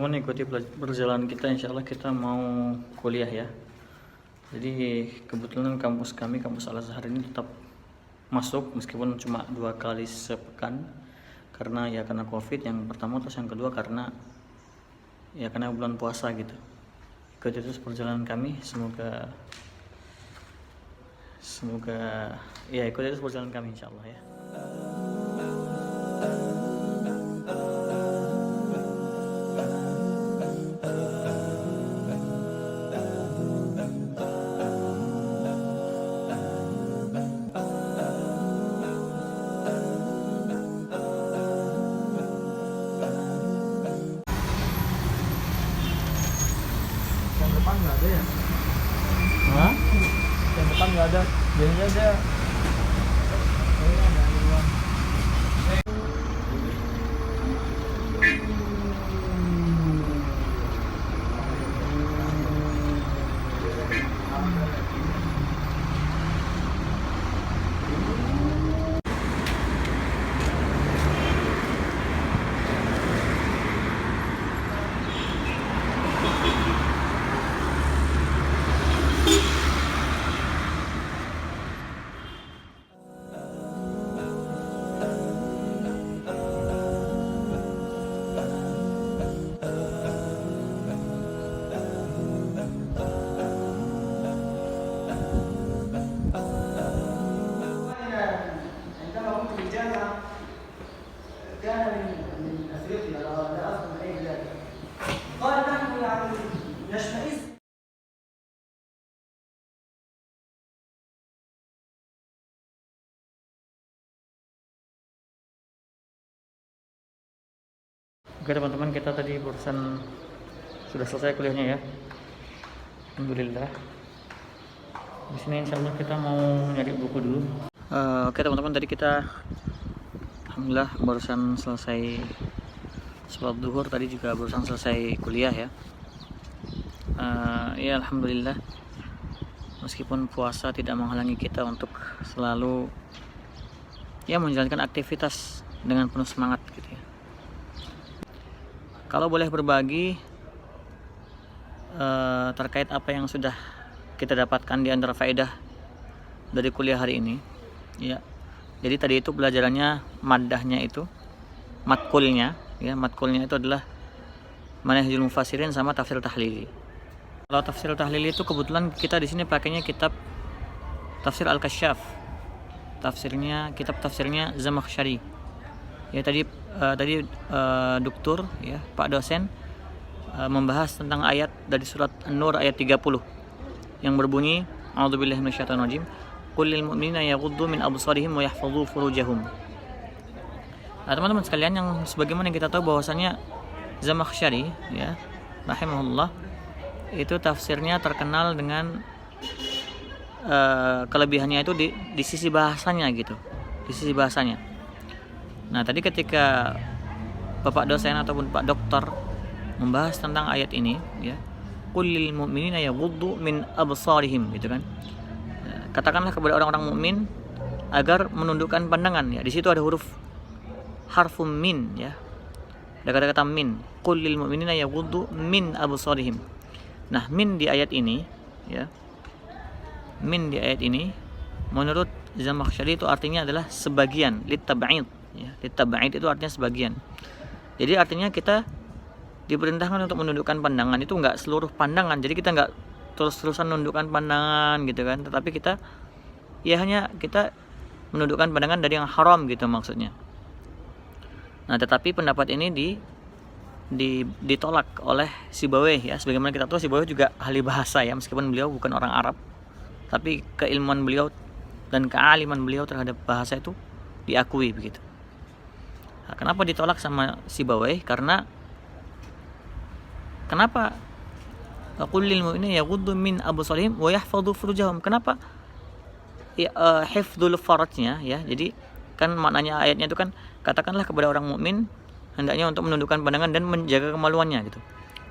Mengikuti perjalanan kita, insya Allah kita mau kuliah ya. Jadi kebetulan kampus kami, kampus Al-Azhar ini tetap masuk meskipun cuma 2 kali sepekan karena COVID yang pertama, terus yang kedua karena bulan puasa gitu. Ikuti terus perjalanan kami, semoga ya ikuti terus perjalanan kami insya Allah ya. Yang depan nggak ada ya? Hah? Yang depan nggak ada, biasanya ada. Kayaknya ada yang luar. عندما كنت في الجامعة كان من افريقيا لا اذكر من اي بلاد قال نحن يعني نشمئز. Oke teman-teman, kita tadi barusan sudah selesai kuliahnya ya. Alhamdulillah. Di sini insya Allah kita mau nyari buku dulu. Oke teman-teman, tadi kita alhamdulillah barusan selesai sholat duhur, tadi juga barusan selesai kuliah ya. Ya alhamdulillah, meskipun puasa tidak menghalangi kita untuk selalu ya menjalankan aktivitas dengan penuh semangat gitu ya. Kalau boleh berbagi terkait apa yang sudah kita dapatkan di antara faedah dari kuliah hari ini ya. Jadi tadi itu pelajarannya maddahnya itu, matkulnya ya, matkulnya itu adalah manhajul mufassirin sama tafsir tahlili. Kalau tafsir tahlili itu kebetulan kita di sini pakainya kitab tafsir Al-Kasyaf. Kitab tafsirnya Zamakhsyari. Ya tadi doktor ya, Pak dosen membahas tentang ayat dari surat An-Nur ayat 30 yang berbunyi a'udzubillahi minasyaitonirrajim qul lil mu'minina yaghuddu min absarihim wa yahfazu furujahum. Nah, teman-teman sekalian, yang sebagaimana kita tahu bahwasannya Zamakhsyari ya rahimahullah itu tafsirnya terkenal dengan kelebihannya itu di sisi bahasanya gitu, di sisi bahasanya. Nah, tadi ketika Bapak dosen ataupun Pak dokter membahas tentang ayat ini ya, qul lil mu'minina yaghuddu min absarihim gitu kan. Katakanlah kepada orang-orang mukmin agar menundukkan pandangan ya. Di situ ada huruf harfum min ya. Ada kata-kata min. Qul lil mu'minina yaghuddu min absarihim. Nah, min di ayat ini ya. Min di ayat ini menurut Zamakhsyari itu artinya adalah sebagian, litab'id ya. Litab'id itu artinya sebagian. Jadi artinya kita diperintahkan untuk menundukkan pandangan itu enggak seluruh pandangan. Jadi kita enggak terus-terusan menundukkan pandangan gitu kan, tetapi kita menundukkan pandangan dari yang haram gitu maksudnya. Nah, tetapi pendapat ini ditolak oleh Sibawayh ya. Sebagaimana kita tahu Sibawayh juga ahli bahasa ya, meskipun beliau bukan orang Arab, tapi keilmuan beliau dan kealiman beliau terhadap bahasa itu diakui begitu. Nah, kenapa ditolak sama Sibawayh? Kenapa qul lil mu'minina yaghuddu min absarihim wa yahfazu furujahum? Kenapa hifdzul farajnya ya. Jadi kan maknanya ayatnya itu kan, katakanlah kepada orang mukmin hendaknya untuk menundukkan pandangan dan menjaga kemaluannya gitu.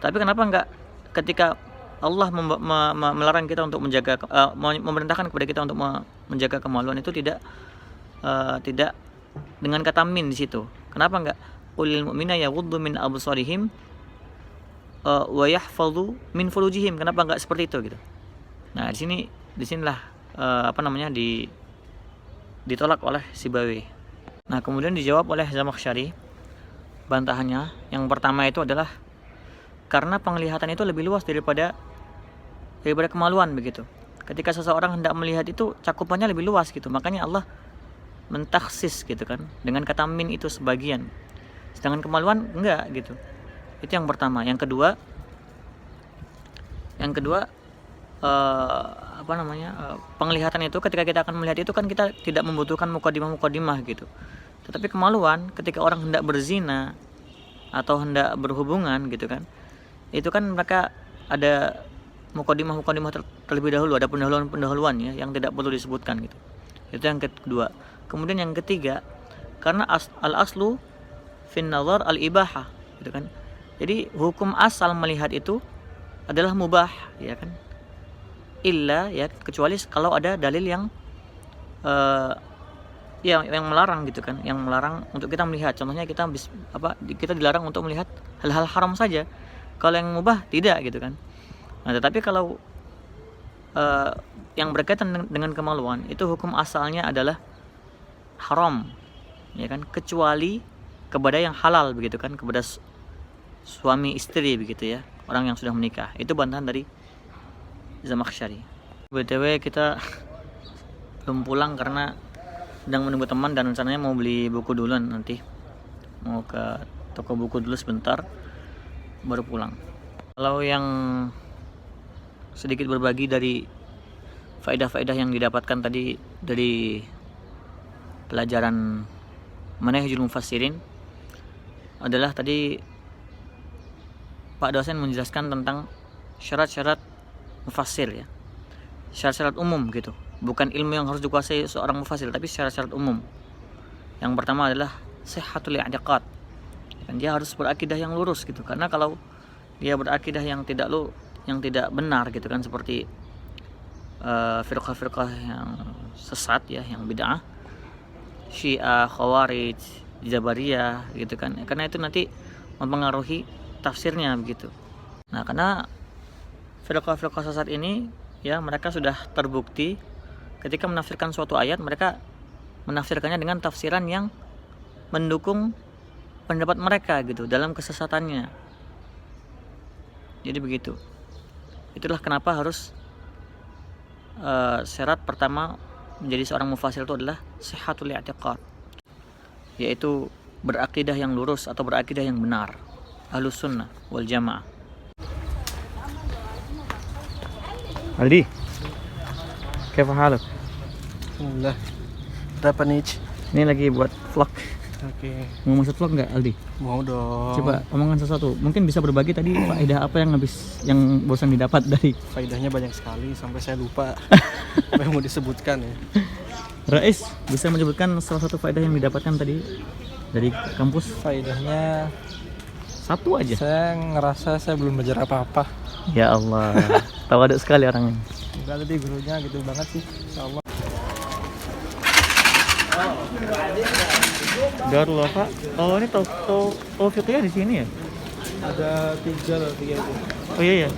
Tapi kenapa enggak ketika Allah melarang kita untuk memerintahkan kepada kita untuk menjaga kemaluan itu tidak dengan kata min di situ? Kenapa enggak qul lil mu'minina yaghuddu min absarihim wa yahfazu min furujihim. Kenapa nggak seperti itu gitu? Nah, disinilah ditolak oleh Sibawi. Nah, kemudian dijawab oleh Zamakhsyari bantahannya. Yang pertama itu adalah karena penglihatan itu lebih luas daripada kemaluan begitu. Ketika seseorang hendak melihat itu cakupannya lebih luas gitu. Makanya Allah mentaksis gitu kan dengan kata min itu sebagian. Sedangkan kemaluan enggak gitu. Itu yang pertama. Yang kedua penglihatan itu ketika kita akan melihat itu kan kita tidak membutuhkan mukadimah gitu. Tetapi kemaluan ketika orang hendak berzina atau hendak berhubungan gitu kan, itu kan mereka ada mukadimah terlebih dahulu, ada pendahuluan ya yang tidak perlu disebutkan gitu. Itu yang kedua. Kemudian yang ketiga, karena al-aslu fin nazar al-ibahah gitu kan. Jadi hukum asal melihat itu adalah mubah ya kan. Illa ya, kecuali kalau ada dalil yang yang melarang gitu kan, yang melarang untuk kita melihat. Contohnya kita dilarang untuk melihat hal-hal haram saja. Kalau yang mubah tidak gitu kan. Nah, tetapi kalau yang berkaitan dengan kemaluan itu hukum asalnya adalah haram ya kan, kecuali kepada yang halal begitu kan, kepada suami istri begitu ya, orang yang sudah menikah. Itu bantahan dari Zamakhsyari. BTW kita belum pulang karena sedang menunggu teman dan rencananya mau beli buku duluan, nanti mau ke toko buku dulu sebentar baru pulang. Kalau yang sedikit berbagi dari faedah-faedah yang didapatkan tadi dari pelajaran Manhajul Mufassirin adalah tadi Pak dosen menjelaskan tentang syarat-syarat mufassir ya, syarat-syarat umum gitu, bukan ilmu yang harus dikuasai seorang mufassir, tapi syarat-syarat umum. Yang pertama adalah sihhatul i'tiqad, dan dia harus berakidah yang lurus gitu, karena kalau dia berakidah yang tidak benar gitu kan, seperti firqah-firqah yang sesat ya, yang bid'ah, Syiah, Khawarij, Jabariyah gitu kan, karena itu nanti mempengaruhi tafsirnya begitu. Nah, karena firqah-firqah sesat ini ya, mereka sudah terbukti ketika menafsirkan suatu ayat, mereka menafsirkannya dengan tafsiran yang mendukung pendapat mereka gitu dalam kesesatannya. Jadi begitu. Itulah kenapa harus syarat pertama menjadi seorang mufassir itu adalah sihhatul i'tiqad, yaitu berakidah yang lurus atau berakidah yang benar, ahlus sunnah wal jamaah. Aldi, kaifa haluk? Alhamdulillah. Berapa nih? Ini lagi buat vlog. Oke. Mau masuk vlog nggak, Aldi? Mau dong. Coba omongan sesuatu. Mungkin bisa berbagi tadi faedah apa yang bosan didapat dari. Faedahnya banyak sekali sampai saya lupa apa yang mau disebutkan ya. Rais, bisa menyebutkan salah satu faedah yang didapatkan tadi dari kampus? Faedahnya Satu aja. saya ngerasa saya belum belajar apa-apa. Ya Allah, tawaduk sekali orangnya. Enggak, tadi gurunya gitu banget sih. Insyaallah. Darul Wafa. Oh, ini taufiqiyah di sini ya? Ada 3 itu. Oh iya ya.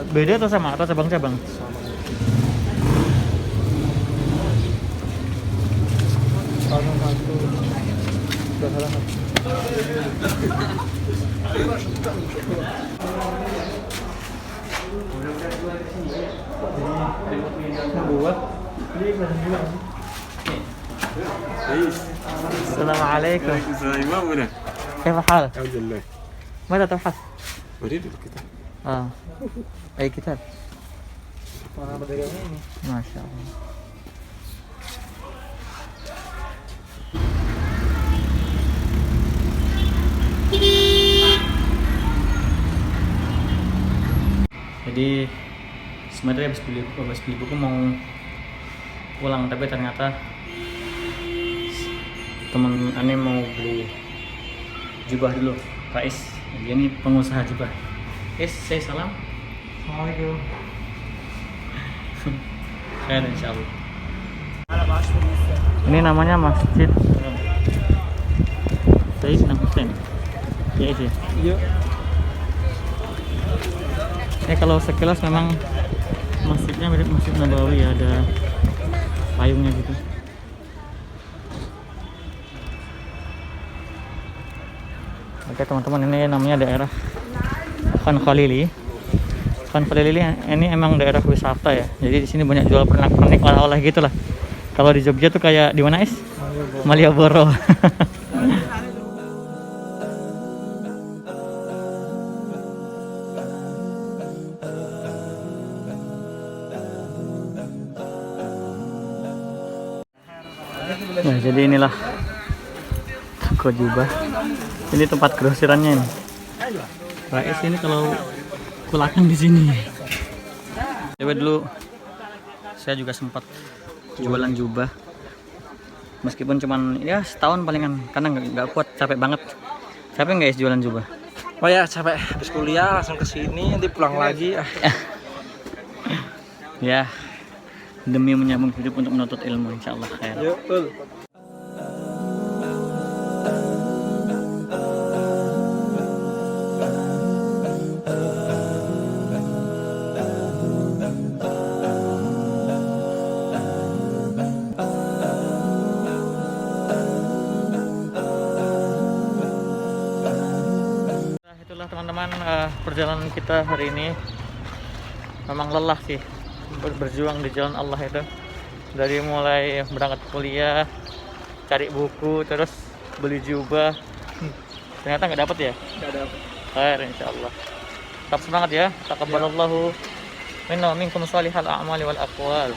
Beda atau sama atau cabang-cabang? Sama satu. Enggak salah. Buat ini badan juga. Assalamualaikum. Waalaikumsalam. كيف حالك؟ الحمد لله. ماذا تبحث؟ أريد الكتاب. أي كتاب؟ Mana pedagangnya ini? Masya Allah. Jadi sebenarnya habis beli buku mau pulang, tapi ternyata teman aneh mau beli jubah dulu, Rais. Dia ini pengusaha jubah. Saya salam. Assalamualaikum. Khair insyaallah. Ini namanya Masjid Sayyidina Hussein. Ya itu. Yuk. Kalau sekilas memang masjidnya mirip Masjid Nabawi ya, ada payungnya gitu. Oke teman-teman, ini namanya daerah Khan Khalili. Khan Khalili ini emang daerah wisata ya. Jadi di sini banyak jual pernak-pernik oleh-oleh gitu lah. Kalau di Jogja tuh kayak di mana, Is? Malioboro. Nah, jadi inilah toko jubah. Ini tempat grosirannya ini. Rais ini kalau kulakan di sini. Coba dulu saya juga sempat jualan jubah. Meskipun cuman ya setahun palingan, karena nggak kuat, capek banget. Capek nggak ya jualan jubah? Oh ya capek, habis kuliah langsung ke sini, nanti pulang lagi. Ya, demi menyambung hidup untuk menuntut ilmu, insya Allah khair. Yuk, betul. Itulah teman-teman, perjalanan kita hari ini memang lelah sih, berjuang di jalan Allah itu. Dari mulai berangkat kuliah, cari buku, terus beli jubah, ternyata nggak dapet ya. Nggak dapet. Khair insyaallah. Tetap semangat ya. Taqabbalallahu minna wa minkum shalihal a'mali wal aqwal.